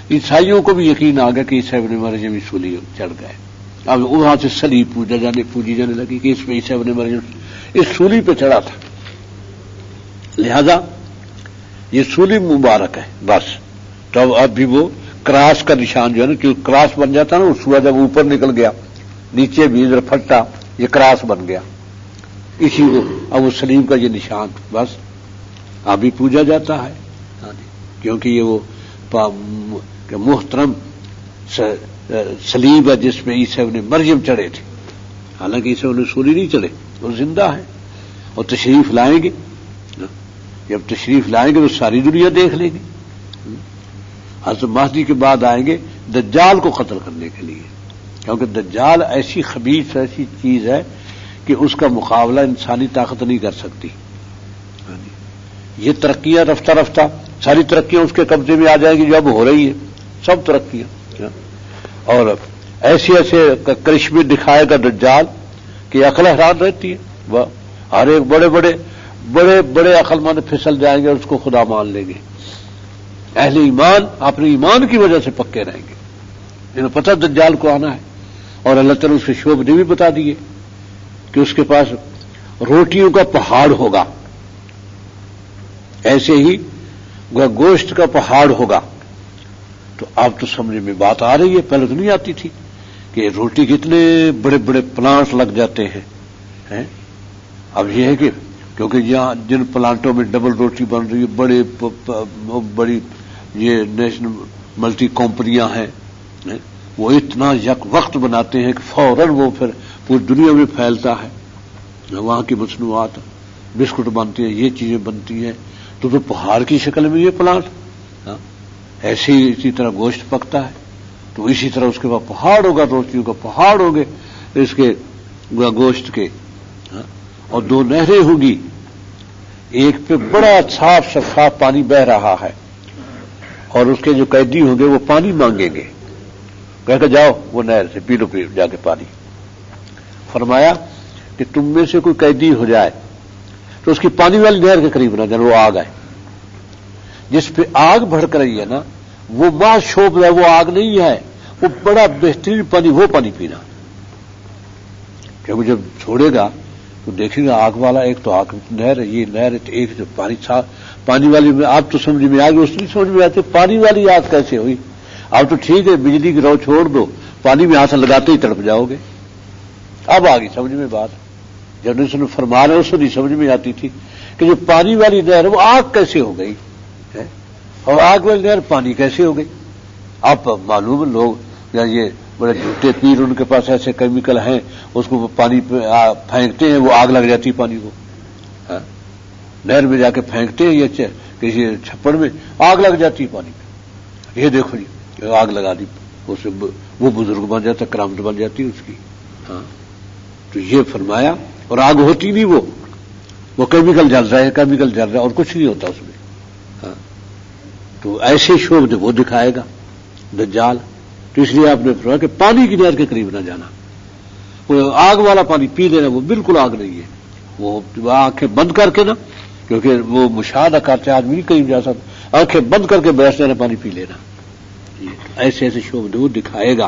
عیسائیوں کو بھی یقین آ گیا کہ عیسی ابن مریم بھی سولی چڑھ گئے. اب وہاں سے صلیب پوجی جانے لگی کہ اس پہ عیسی ابن مریم اس سولی پہ چڑھا تھا، لہذا یہ سولی مبارک ہے. بس تو اب بھی وہ کراس کا نشان جو ہے نا، کیونکہ کراس بن جاتا نا، سورج جب اوپر نکل گیا نیچے بھی ادھر پھٹا، یہ کراس بن گیا، اسی کو اب وہ سلیم کا یہ نشان بس ابھی پوجا جاتا ہے، کیونکہ یہ وہ محترم سلیب ہے جس میں عیسی ابن مریم چڑھے تھے. حالانکہ عیسی ابن سولی نہیں چڑھے، وہ زندہ ہے اور تشریف لائیں گے. جب تشریف لائیں گے تو ساری دنیا دیکھ لے گی. حضرت مہدی کے بعد آئیں گے دجال کو قتل کرنے کے لیے، کیونکہ دجال ایسی خبیث ایسی چیز ہے کہ اس کا مقابلہ انسانی طاقت نہیں کر سکتی. یہ ترقیاں رفتہ رفتہ ساری ترقیاں اس کے قبضے میں آ جائیں گی جو اب ہو رہی ہے، سب ترقیاں، اور ایسے ایسے کرشمے دکھائے گا دجال کہ عقل حیران رہتی ہے. وہ ہر ایک بڑے بڑے عقل مند پھسل جائیں گے، اس کو خدا مان لیں گے. اہل ایمان اپنے ایمان کی وجہ سے پکے رہیں گے، انہیں پتہ دجال کو آنا ہے. اور اللہ تعالیٰ اس کے شعب نے بھی بتا دیے کہ اس کے پاس روٹیوں کا پہاڑ ہوگا، ایسے ہی گوشت کا پہاڑ ہوگا. تو اب تو سمجھ میں بات آ رہی ہے، پہلے تو نہیں آتی تھی کہ روٹی کے اتنے بڑے بڑے پلانٹ لگ جاتے ہیں. اب یہ ہے کہ کیونکہ یہاں جن پلانٹوں میں ڈبل روٹی بن رہی ہے، بڑی یہ نیشنل ملٹی کمپنیاں ہیں، وہ اتنا یک وقت بناتے ہیں کہ فوراً وہ پھر پوری دنیا میں پھیلتا ہے. وہاں کی مصنوعات، بسکٹ بنتی ہیں، یہ چیزیں بنتی ہیں. تو پہاڑ کی شکل میں یہ پلانٹ، ایسے ہی اسی طرح گوشت پکتا ہے. تو اسی طرح اس کے بعد پہاڑ ہوگا، روٹیوں کا پہاڑ ہوں گے اس کے گوشت کے، اور دو نہریں ہوں گی. ایک پہ بڑا صاف شفاف پانی بہ رہا ہے، اور اس کے جو قیدی ہوں گے وہ پانی مانگیں گے، کہہ کہ جاؤ وہ نہر سے پی لو جا کے پانی. فرمایا کہ تم میں سے کوئی قیدی ہو جائے تو اس کی پانی والی نہر کے قریب نہ جانا، وہ آگ ہے. جس پہ آگ بھڑک رہی ہے نا، وہ ماں شوب ہے، وہ آگ نہیں ہے، وہ بڑا بہترین پانی، وہ پانی پینا. کیونکہ جب چھوڑے گا تو دیکھیں گا آگ والا، ایک تو آگ نہر ہے، یہ نہر ہے، ایک جو پانی والی میں آپ تو سمجھ میں آ گئی، اس نہیں سمجھ میں آتی پانی والی آگ کیسے ہوئی. اب تو ٹھیک ہے بجلی کی رو چھوڑ دو، پانی میں ہاتھ لگاتے ہی تڑپ جاؤ گے. اب آ گئی سمجھ میں بات. جب نے فرما رہے اس کو نہیں سمجھ میں آتی تھی کہ جو پانی والی نہر ہے وہ آگ کیسے ہو گئی، اور آگ والی نہر پانی کیسے ہو گئی. اب معلوم لوگ یا یہ بڑے جھوٹے پیر، ان کے پاس ایسے کیمیکل ہیں، اس کو پانی پہ پھینکتے ہیں، وہ آگ لگ جاتی پانی کو. نہر میں جا کے پھینکتے ہیں، یہ کسی چھپڑ میں آگ لگ جاتی پانی پہ. یہ دیکھو جی آگ لگا دی، وہ بزرگ بن جاتا، کرامت بن جاتی اس کی. تو یہ فرمایا، اور آگ ہوتی نہیں، وہ کیمیکل جل رہا ہے، کیمیکل جل رہا ہے، اور کچھ نہیں ہوتا اس میں. تو ایسے شعبے وہ دکھائے گا دجال. تو اس لیے آپ نے فرمایا کہ پانی کی نہر کے قریب نہ جانا. وہ آگ والا پانی پی لینا، وہ بالکل آگ نہیں ہے. وہ آنکھیں بند کر کے نا، کیونکہ وہ مشاہدہ کرتے آدمی نہیں کہیں جا سکتا، آنکھیں بند کر کے بیٹھ لینا، پانی پی لینا. ایسے ایسے شعبے وہ دکھائے گا.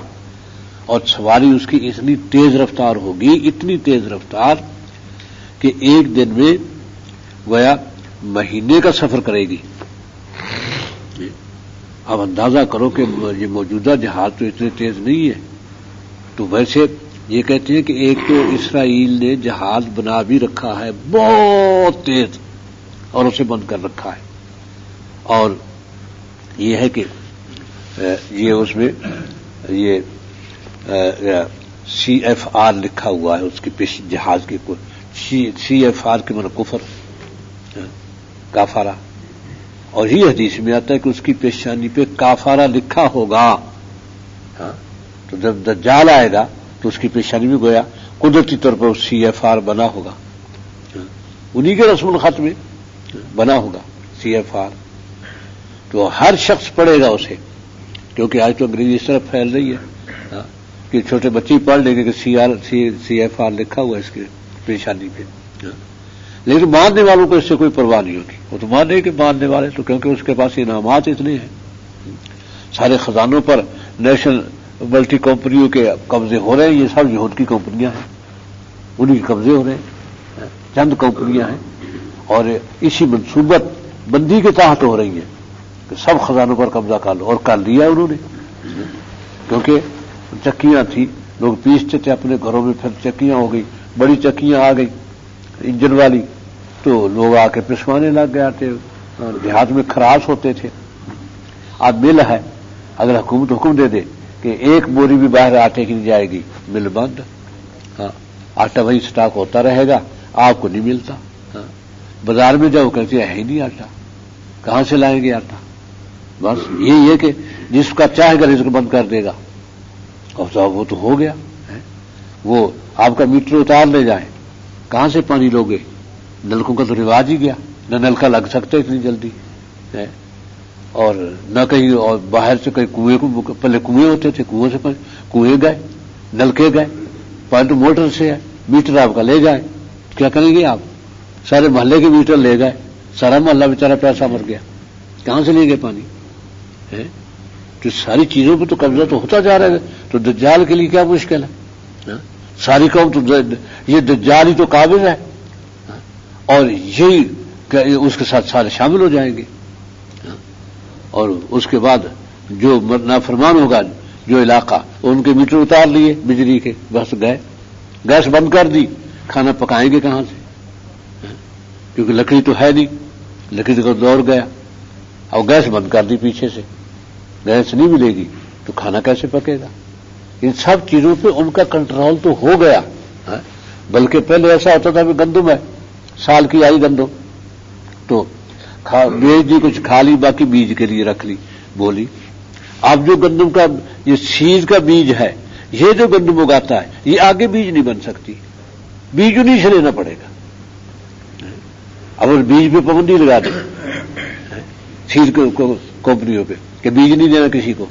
اور سواری اس کی اتنی تیز رفتار ہوگی، اتنی تیز رفتار کہ ایک دن میں گویا مہینے کا سفر کرے گی. اب اندازہ کرو کہ یہ موجودہ جہاز تو اتنے تیز نہیں ہے. تو ویسے یہ کہتے ہیں کہ ایک تو اسرائیل نے جہاز بنا بھی رکھا ہے بہت تیز، اور اسے بند کر رکھا ہے. اور یہ ہے کہ یہ اس میں یہ سی ایف آر لکھا ہوا ہے اس کی پیش جہاز کے کو. سی ایف آر کے معنی کفر، کافارہ. اور یہ حدیث میں آتا ہے کہ اس کی پیشانی پہ کافارہ لکھا ہوگا. تو جب دجال آئے گا تو اس کی پیشانی میں گویا قدرتی طور پر سی ایف آر بنا ہوگا، انہی کے رسم الخط میں بنا ہوگا سی ایف آر. تو ہر شخص پڑھے گا اسے، کیونکہ آج تو انگریزی اس طرح پھیل رہی ہے کہ چھوٹے بچے پڑھ لیں گے کہ سی ایف آر لکھا ہوا ہے اس کی پیشانی پہ. لیکن ماننے والوں کو اس سے کوئی پرواہ نہیں ہوگی. وہ تو ماننے کے ماننے والے تو، کیونکہ اس کے پاس انعامات اتنے ہیں. سارے خزانوں پر نیشنل ملٹی کمپنیوں کے قبضے ہو رہے ہیں. یہ سب یہود کی کمپنیاں ہیں, انہیں کے قبضے ہو رہے ہیں. چند کمپنیاں ہیں اور اسی منصوبت بندی کے تحت ہو رہی ہیں کہ سب خزانوں پر قبضہ کر لو, اور کر لیا انہوں نے. کیونکہ چکیاں تھیں, لوگ پیستے تھے اپنے گھروں میں, پھر چکیاں ہو گئی, بڑی چکیاں آ گئی انجن والی, تو لوگ آ کے پسوانے لگ گئے تھے. دیہات میں خراش ہوتے تھے. اب مل ہے, اگر حکومت حکم دے دے کہ ایک بوری بھی باہر آٹے کی نہیں جائے گی, مل بند. ہاں, آٹا وہی سٹاک ہوتا رہے گا, آپ کو نہیں ملتا. ہاں, بازار میں جاؤ کہتے ہے ہی نہیں آٹا, کہاں سے لائیں گے آٹا؟ بس یہی ہے کہ جس کا چاہے گا رزق بند کر دے گا. اور وہ تو ہو گیا. وہ آپ کا میٹر اتار لے جائیں, کہاں سے پانی لوگے؟ نلکوں کا تو رواج ہی گیا, نہ نلکا لگ سکتا اتنی جلدی, اور نہ کہیں اور باہر سے کہیں کنویں کو, پہلے کنویں ہوتے تھے, کنویں سے کنویں گئے, نلکے گئے, پانی تو موٹر سے ہے. میٹر آپ کا لے جائیں, کیا کریں گے آپ؟ سارے محلے کے میٹر لے گئے, سارا محلہ بیچارہ پیسہ مر گیا. کہاں سے لیں گے پانی؟ تو ساری چیزوں پہ تو قبضہ تو ہوتا جا رہا ہے. تو دجال کے لیے کیا مشکل ہے؟ ساری قوم تو یہ دجال ہی تو قابل ہے, اور یہی اس کے ساتھ سارے شامل ہو جائیں گے. اور اس کے بعد جو نافرمان ہوگا جو علاقہ, ان کے میٹر اتار لیے بجلی کے, بس گئے, گیس بند کر دی, کھانا پکائیں گے کہاں سے؟ کیونکہ لکڑی تو ہے نہیں, لکڑی کا دور گیا. اور گیس بند کر دی پیچھے سے, گیس نہیں ملے گی تو کھانا کیسے پکے گا؟ ان سب چیزوں پہ ان کا کنٹرول تو ہو گیا. بلکہ پہلے ایسا ہوتا تھا کہ گندم ہے, سال کی آئی گندم, تو بیچ دی, کچھ کھا لی, باقی بیج کے لیے رکھ لی بولی. اب جو گندم کا یہ سیز کا بیج ہے, یہ جو گندم اگاتا ہے, یہ آگے بیج نہیں بن سکتی, بیج انہیں سے لینا پڑے گا. اب اس بیج پہ پابندی لگا دیں سیز کمپنیوں پہ کہ بیج نہیں دینا کسی کو,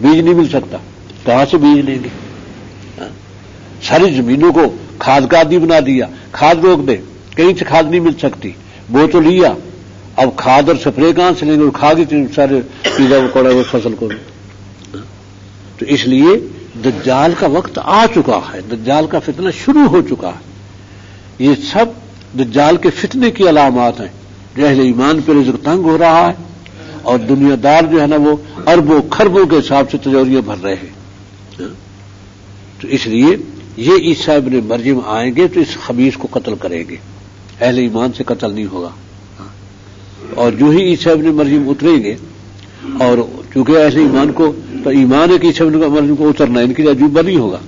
بیج نہیں مل سکتا, کہاں سے بیج لیں گے؟ ساری زمینوں کو کھاد کا عادی بنا دیا, کھاد روک دے, کہیں سے کھاد نہیں مل سکتی, وہ تو لیا, اب کھاد اور سپرے کہاں سے لیں گے؟ اور کھا گئے سارے پیزا پکوڑا ہوئے فصل کو. تو اس لیے دجال کا وقت آ چکا ہے, دجال کا فتنہ شروع ہو چکا ہے. یہ سب دجال کے فتنے کی علامات ہیں. جو اہل ایمان پہ رزق تنگ ہو رہا ہے, اور دنیا دار جو ہے نا وہ اربوں خربوں کے حساب سے تجوریاں بھر رہے ہیں. تو اس لیے یہ عیسیٰ ابن مریم آئیں گے تو اس خبیث کو قتل کریں گے, اہل ایمان سے قتل نہیں ہوگا. اور جو ہی عیسیٰ ابن مریم اتریں گے, اور چونکہ اہل ایمان کو تو ایمان ہے کہ عیسیٰ ابن مریم کو اترنا ان کے لیے عجوبہ نہیں ہوگا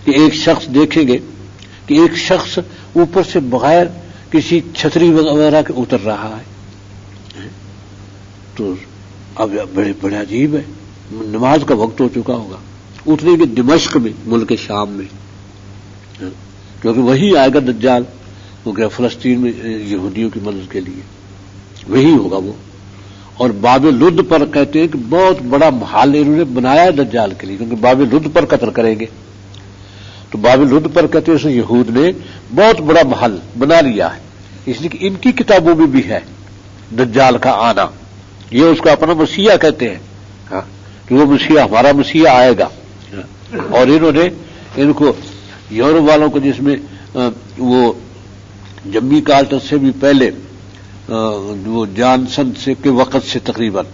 کہ ایک شخص دیکھیں گے کہ ایک شخص اوپر سے بغیر کسی چھتری وغیرہ کے اتر رہا ہے. تو اب بڑے بڑے عجیب ہے, نماز کا وقت ہو چکا ہوگا, اتریں گے دمشق میں, ملک شام میں, کیونکہ وہی آئے گا دجال, وہ گیا فلسطین میں یہودیوں کی مدد کے لیے, وہی ہوگا وہ. اور باب لد پر کہتے ہیں کہ بہت بڑا محل انہوں نے بنایا ہے دجال کے لیے, کیونکہ باب لد پر قتل کریں گے. تو باب لد پر کہتے ہیں یہود نے بہت بڑا محل بنا لیا ہے, اس لیے کہ ان کی کتابوں میں بھی ہے دجال کا آنا. یہ اس کو اپنا مسیح کہتے ہیں کہ وہ مسیح ہمارا مسیح آئے گا. اور انہوں نے ان کو یورپ والوں کو, جس میں وہ جمی کارٹر سے بھی پہلے وہ جانسن سے کے وقت سے تقریباً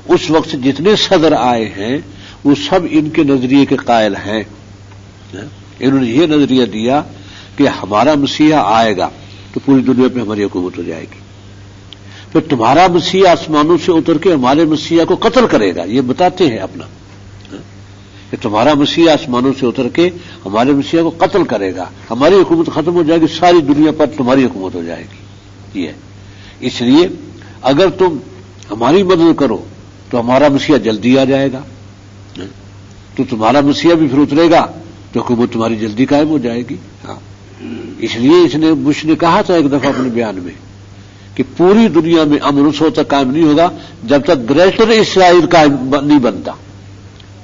اس وقت سے جتنے صدر آئے ہیں وہ سب ان کے نظریے کے قائل ہیں. انہوں نے یہ نظریہ دیا کہ ہمارا مسیح آئے گا تو پوری دنیا پہ ہماری حکومت ہو جائے گی, پھر تمہارا مسیح آسمانوں سے اتر کے ہمارے مسیح کو قتل کرے گا. یہ بتاتے ہیں اپنا کہ تمہارا مسیح آسمانوں سے اتر کے ہمارے مسیح کو قتل کرے گا, ہماری حکومت ختم ہو جائے گی, ساری دنیا پر تمہاری حکومت ہو جائے گی. یہ اس لیے اگر تم ہماری مدد کرو تو ہمارا مسیح جلدی آ جائے گا, تو تمہارا مسیح بھی پھر اترے گا تو حکومت تمہاری جلدی قائم ہو جائے گی. اس لیے اس نے بش نے کہا تھا ایک دفعہ اپنے بیان میں کہ پوری دنیا میں امن اس وقت تک قائم نہیں ہوگا جب تک گریٹر اسرائیل قائم نہیں بنتا,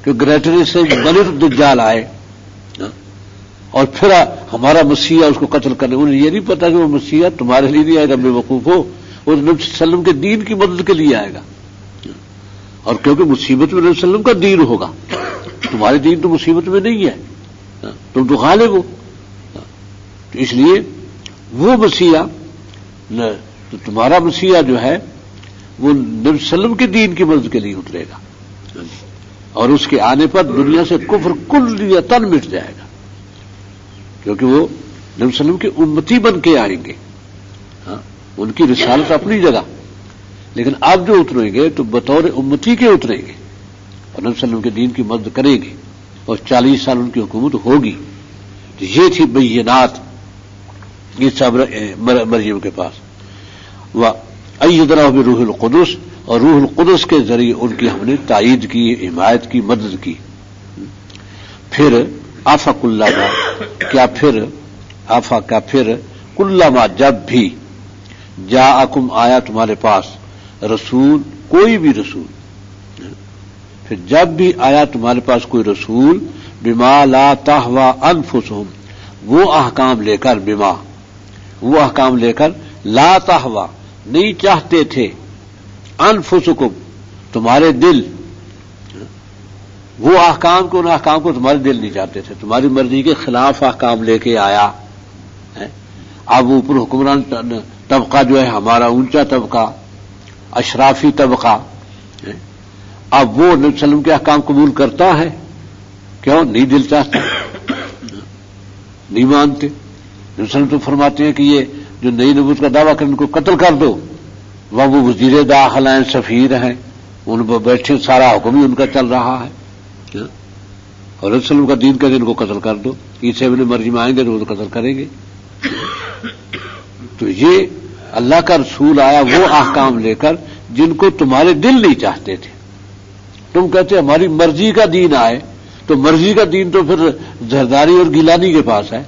کہ گریٹر اسرائیل بنے تو دجال آئے اور پھر ہمارا مسیح اس کو قتل کرنے. انہیں یہ نہیں پتا کہ وہ مسیح تمہارے لیے نہیں آئے گا, بے وقوف ہو, وہ نبی صلی اللہ علیہ وسلم کے دین کی مدد کے لیے آئے گا. اور کیونکہ مصیبت میں نبی صلی اللہ علیہ وسلم کا دین ہوگا، تمہارے دین تو مصیبت میں نہیں ہے، تم تو غالب ہو، تو اس لیے وہ مسیحا تو تمہارا مسیحا جو ہے وہ نبی صلی اللہ علیہ وسلم کے دین کی مدد کے لیے اترے گا، اور اس کے آنے پر دنیا سے کفر کلیتاً مٹ جائے گا، کیونکہ وہ نبی صلی اللہ علیہ وسلم کے امتی بن کے آئیں گے، ان کی رسالت اپنی جگہ، لیکن آپ جو اتریں گے تو بطور امتی کے اتریں گے اور نبی صلی اللہ علیہ وسلم کے دین کی مدد کریں گے، اور 40 سال ان کی حکومت ہوگی۔ تو یہ تھی بینات عیسیٰ مریم کے پاس، وَأَيَّدْنَاهُ بِرُوحِ الْقُدُسِ، اور روح القدس کے ذریعے ان کی ہم نے تائید کی، حمایت کی، مدد کی۔ پھر آفا کلما، کیا پھر کلما جب بھی جاءکم آیا تمہارے پاس رسول، کوئی بھی رسول، پھر جب بھی آیا تمہارے پاس کوئی رسول، بما لا تہوی انفسہم، وہ احکام لے کر لا تہوی نہیں چاہتے تھے، انفسکم تمہارے دل، وہ احکام کو، ان احکام کو تمہارے دل نہیں چاہتے تھے، تمہاری مرضی کے خلاف احکام لے کے آیا۔ اب اوپر حکمران طبقہ جو ہے ہمارا اونچا طبقہ، اشرافی طبقہ، اب وہ نبی صلی اللہ علیہ وسلم کے احکام قبول کرتا ہے؟ کیوں نہیں دل چاہتا، نہیں مانتے۔ نبی صلی اللہ علیہ وسلم تو فرماتے ہیں کہ یہ جو نئی نبوت کا دعویٰ کریں ان کو قتل کر دو، وہ وزیر داخلہ ہیں، سفیر ہیں، ان پر بیٹھے، سارا حکم ہی ان کا چل رہا ہے، اور نبی صلی اللہ علیہ وسلم کا دین کہتے ان کو قتل کر دو، عیسیٰ ابن مریم آئیں گے تو وہ تو قتل کریں گے۔ تو یہ اللہ کا رسول آیا وہ احکام لے کر جن کو تمہارے دل نہیں چاہتے تھے، تم کہتے ہماری مرضی کا دین آئے، تو مرضی کا دین تو پھر زرداری اور گیلانی کے پاس ہے،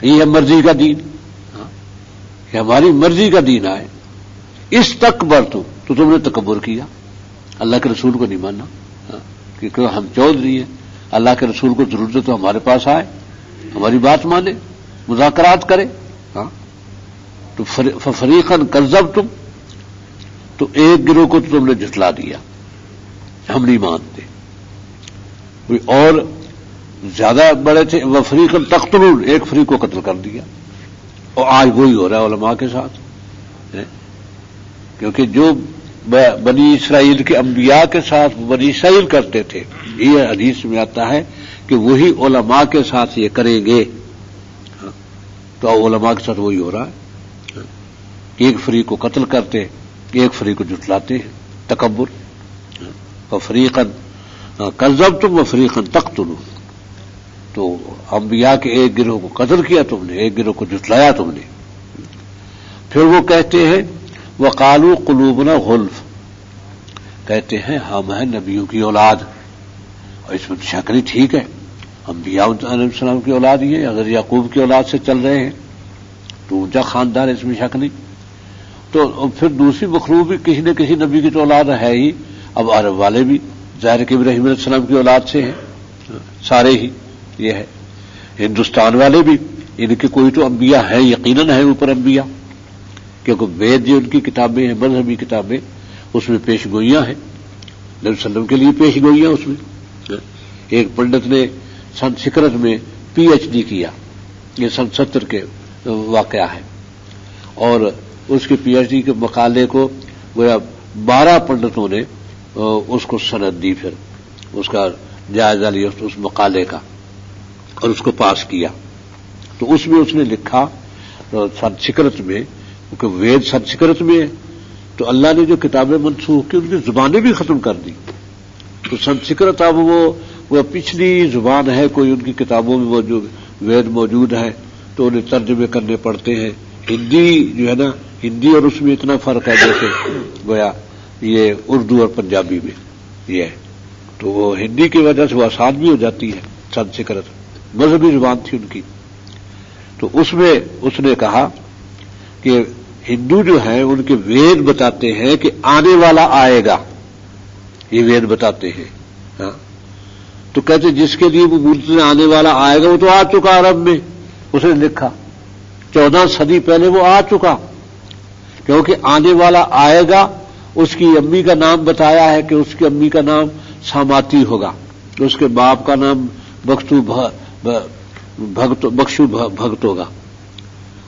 یہ ہے مرضی کا دین، کہ ہماری مرضی کا دین آئے۔ استکبرتم، تو تم نے تکبر کیا، اللہ کے رسول کو نہیں ماننا، کیونکہ ہم چودھری ہیں، اللہ کے رسول کو ضرورت ہے تو ہمارے پاس آئے، ہماری بات مانے، مذاکرات کرے، تو فریقاً کذبتم، تو ایک گروہ کو تو تم نے جھٹلا دیا، ہم نہیں مانتے، کوئی اور زیادہ بڑے تھے، وفریقاً تقتلون، ایک فریق کو قتل کر دیا، اور آج وہی ہو رہا ہے علماء کے ساتھ، کیونکہ جو بنی اسرائیل کے انبیاء کے ساتھ بنی اسرائیل کرتے تھے، یہ حدیث میں آتا ہے کہ وہی علماء کے ساتھ یہ کریں گے، تو علماء کے ساتھ وہی ہو رہا ہے، ایک فریق کو قتل کرتے، ایک فریق کو جھٹلاتے ہیں، تکبر۔ فریقاً کذبتم وفریقاً تقتلون، تو انبیاء کے ایک گروہ کو قتل کیا تم نے، ایک گروہ کو جھٹلایا تم نے۔ پھر وہ کہتے ہیں وقالوا قلوبنا غلف، کہتے ہیں ہم ہیں نبیوں کی اولاد، اور اس میں تو شک نہیں، ٹھیک ہے، انبیاء علیہ السلام کی اولاد ہی ہے، اگر یعقوب کی اولاد سے چل رہے ہیں تو اونچا خاندان ہے، اس میں شک نہیں۔ تو پھر دوسری مخلوق بھی کسی نہ کسی نبی کی تو اولاد ہے ہی، اب عرب والے بھی ظاہر کہ ابراہیم علیہ السلام کی اولاد سے ہیں، سارے ہی یہ ہے، ہندوستان والے بھی ان کے کوئی تو انبیاء ہیں، یقیناً ہیں اوپر انبیاء، کیونکہ وید جو ان کی کتابیں ہیں، مذہبی کتابیں، اس میں پیش گوئیاں ہیں، نبی صلی اللہ علیہ وسلم کے لیے پیش گوئیاں اس میں۔ ایک پنڈت نے سنسکرت میں PhD کیا، یہ سن 70 کے واقعہ ہے، اور اس کے PhD کے مقالے کو گویا 12 پنڈتوں نے اس کو سند دی، پھر اس کا جائزہ لیا اس مقالے کا اور اس کو پاس کیا۔ تو اس میں اس نے لکھا سنسکرت میں، کیونکہ وید سنسکرت میں ہے، تو اللہ نے جو کتابیں منسوخ کی ان کی زبانیں بھی ختم کر دی، تو سنسکرت اب وہ پچھلی زبان ہے، کوئی ان کی کتابوں میں وہ جو وید موجود ہے تو انہیں ترجمے کرنے پڑتے ہیں۔ ہندی جو ہے نا، ہندی اور اس میں اتنا فرق ہے جیسے گویا یہ اردو اور پنجابی میں یہ ہے، تو وہ ہندی کی وجہ سے وہ آسان بھی ہو جاتی ہے، سنسکرت مذہبی زبان تھی ان کی۔ تو اس میں اس نے کہا کہ ہندو جو ہیں ان کے وید بتاتے ہیں کہ آنے والا آئے گا، یہ وید بتاتے ہیں، تو کہتے جس کے لیے وہ بولتے ہیں آنے والا آئے گا، وہ تو آ چکا عرب میں، اس نے لکھا 14 صدی پہلے وہ آ چکا، کیونکہ آنے والا آئے گا اس کی امی کا نام بتایا ہے کہ اس کی امی کا نام ساماتی ہوگا، اس کے باپ کا نام بخشو بھگت ہوگا،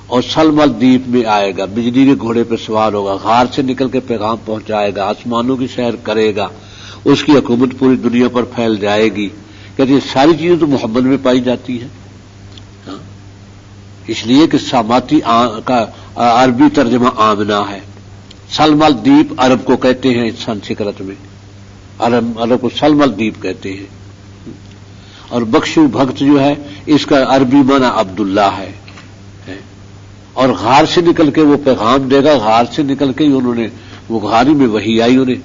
اور سلمل دیپ میں آئے گا، بجلی کے گھوڑے پہ سوار ہوگا، غار سے نکل کے پیغام پہنچائے گا، آسمانوں کی سیر کرے گا، اس کی حکومت پوری دنیا پر پھیل جائے گی۔ کہ یہ ساری چیزیں تو محمد میں پائی جاتی ہیں، اس لیے کہ ساماتی کا عربی ترجمہ آمنہ ہے، سلمل دیپ عرب کو کہتے ہیں، سنسکرت میں عرب کو سلمل دیپ کہتے ہیں، اور بخشو بھگت جو ہے اس کا عربی معنی عبداللہ ہے، اور غار سے نکل کے وہ پیغام دے گا، غار سے نکل کے ہی انہوں نے وہ غاری میں وحی آئی انہیں،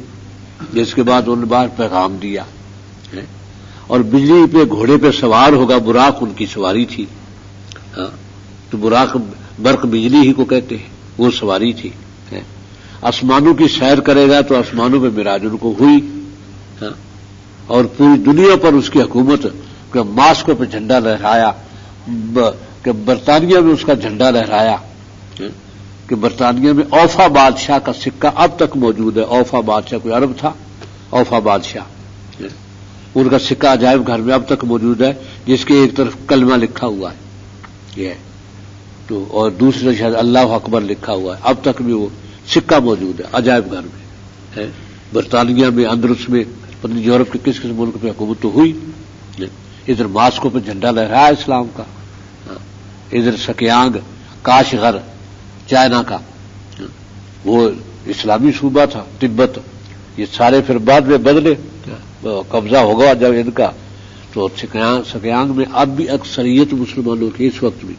جس کے بعد انہوں نے باہر پیغام دیا، اور بجلی پہ گھوڑے پہ سوار ہوگا، براق ان کی سواری تھی، تو براق برق بجلی ہی کو کہتے ہیں، وہ سواری تھی، آسمانوں کی سیر کرے گا تو آسمانوں پہ معراج ان کو ہوئی، اور پوری دنیا پر اس کی حکومت کہ ماسکو پہ جھنڈا لہرایا، کہ برطانیہ میں اس کا جھنڈا لہرایا، کہ برطانیہ میں اوفا بادشاہ کا سکہ اب تک موجود ہے، اوفا بادشاہ کوئی عرب تھا، اوفا بادشاہ، ان کا سکہ عجائب گھر میں اب تک موجود ہے، جس کے ایک طرف کلمہ لکھا ہوا ہے یہ تو، اور دوسری شاید اللہ اکبر لکھا ہوا ہے، اب تک بھی وہ سکہ موجود ہے عجائب گھر میں، برطانیہ میں، اندلس میں، پتہ یورپ کے کس ملک پہ حکومت تو ہوئی، ادھر ماسکو پہ جھنڈا لہرایا اسلام کا، ادھر سکیانگ کاشغر چائنا کا وہ اسلامی صوبہ تھا، تبت، یہ سارے پھر بعد میں بدلے، قبضہ ہوگا جب ان کا، تو سکیانگ میں اب بھی اکثریت مسلمانوں کی اس وقت بھی،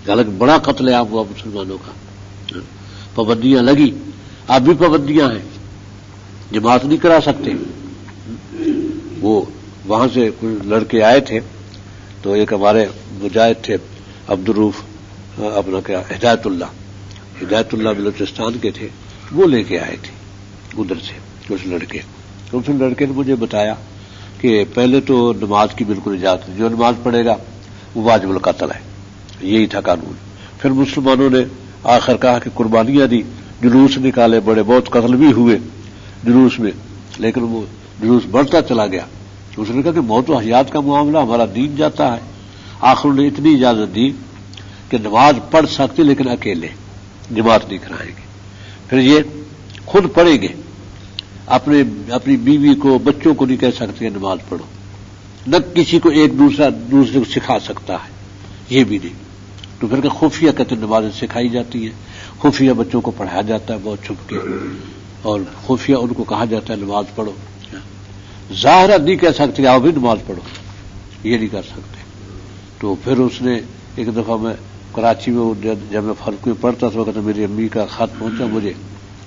حالانکہ بڑا قتل عام ہوا مسلمانوں کا، پابندیاں لگی، اب بھی پابندیاں ہیں، جماعت نہیں کرا سکتے، وہ وہاں سے کچھ لڑکے آئے تھے، تو ایک ہمارے مجاہد تھے عبدالروف اپنا کیا ہدایت اللہ بلوچستان کے تھے، وہ لے کے آئے تھے ادھر سے کچھ لڑکے، تو اس لڑکے نے مجھے بتایا کہ پہلے تو نماز کی بالکل اجازت نہیں، جو نماز پڑھے گا وہ واجب القتل ہے، یہی تھا قانون۔ پھر مسلمانوں نے آخر کہا کہ قربانیاں دی، جلوس نکالے بڑے، بہت قتل بھی ہوئے جلوس میں، لیکن وہ جلوس بڑھتا چلا گیا۔ اس نے کہا کہ موت و حیات کا معاملہ، ہمارا دین جاتا ہے۔ آخر نے اتنی اجازت دی کہ نماز پڑھ سکتے لیکن اکیلے، جماعت نہیں کرائیں گے۔ پھر یہ خود پڑھیں گے، اپنی بیوی کو، بچوں کو نہیں کہہ سکتے نماز پڑھو، نہ کسی کو ایک دوسرے کو سکھا سکتا ہے، یہ بھی نہیں۔ تو پھر کہ خفیہ کہتے نمازیں سکھائی جاتی ہیں، خفیہ بچوں کو پڑھایا جاتا ہے بہت چھپ کے، اور خفیہ ان کو کہا جاتا ہے نماز پڑھو۔ ظاہرہ نہیں کہہ سکتے آؤ بھی نماز پڑھو، یہ نہیں کر سکتے۔ تو پھر اس نے ایک دفعہ میں کراچی میں جب میں فرق میں پڑھتا تھا تو میری امی کا خط پہنچا مجھے،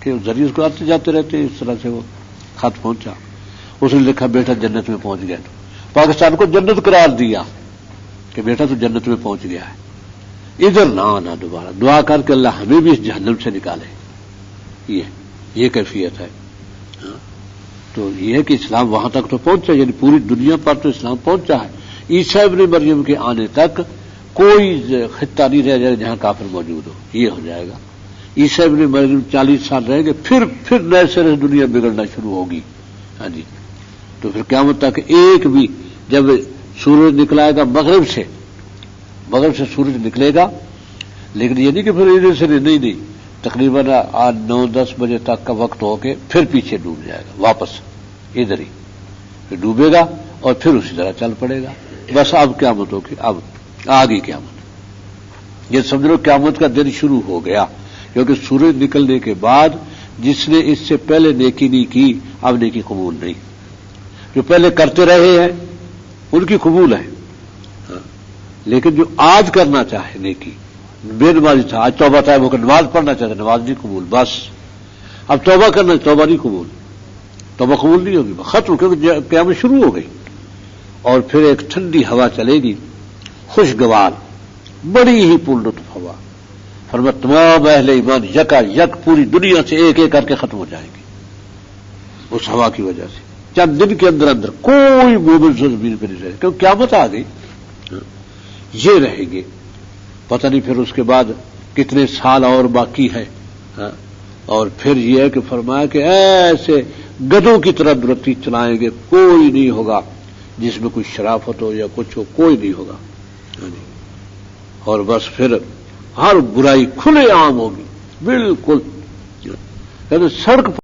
کہ ذریعے اس کو آتے جاتے رہتے اس طرح سے وہ خط پہنچا، اس نے لکھا بیٹا جنت میں پہنچ گیا، تو پاکستان کو جنت قرار دیا کہ بیٹا تو جنت میں پہنچ گیا ہے، ادھر نہ آنا دوبارہ، دعا کر کے اللہ ہمیں بھی اس جہنم سے نکالے، یہ کیفیت ہے۔ تو یہ ہے کہ اسلام وہاں تک تو پہنچا، یعنی پوری دنیا پر تو اسلام پہنچا ہے۔ عیسیٰ ابن مریم کے آنے تک کوئی خطہ نہیں رہ جائے جہاں کافر موجود ہو، یہ ہو جائے گا۔ عیسیٰ ابن مریم 40 سال رہیں گے، پھر نئے سرے سے دنیا بگڑنا شروع ہوگی، ہاں جی۔ تو پھر قیامت تک ایک بھی، جب سورج نکلائے گا مغرب سے سورج نکلے گا، لیکن یہ نہیں کہ پھر ادھر سے نہیں، تقریباً 9-10 بجے تک کا وقت ہو کے پھر پیچھے ڈوب جائے گا، واپس ادھر ہی پھر ڈوبے گا اور پھر اسی طرح چل پڑے گا۔ بس اب قیامت ہوگی، اب آ گئی قیامت، یہ سمجھ لو قیامت کا دن شروع ہو گیا، کیونکہ سورج نکلنے کے بعد جس نے اس سے پہلے نیکی نہیں کی اب نیکی قبول نہیں، جو پہلے کرتے رہے ہیں ان کی قبول ہے، لیکن جو آج کرنا چاہے نیکی، بے نمازی تھا آج توبہ طائب ہو کر نماز پڑھنا چاہتا، نماز نہیں قبول، بس اب توبہ کرنا، توبہ نہیں قبول، توبہ قبول نہیں ہوگی، ختم، کیونکہ قیامت شروع ہو گئی۔ اور پھر ایک ٹھنڈی ہوا چلے گی، خوشگوار، بڑی ہی پر لطف ہوا، فرمایا تمام اہل ایمان یکا یک پوری دنیا سے ایک ایک کر کے ختم ہو جائیں گے اس ہوا کی وجہ سے، چند دن کے اندر کوئی مومن زمین پہ نہیں رہے، کیونکہ قیامت آ گئی، یہ رہیں گے۔ پتہ نہیں پھر اس کے بعد کتنے سال اور باقی ہے، اور پھر یہ ہے کہ فرمایا کہ ایسے گدوں کی طرح درختی چلائیں گے، کوئی نہیں ہوگا جس میں کوئی شرافت ہو یا کچھ ہو، کوئی نہیں ہوگا، اور بس پھر ہر برائی کھلے عام ہوگی بالکل، سڑک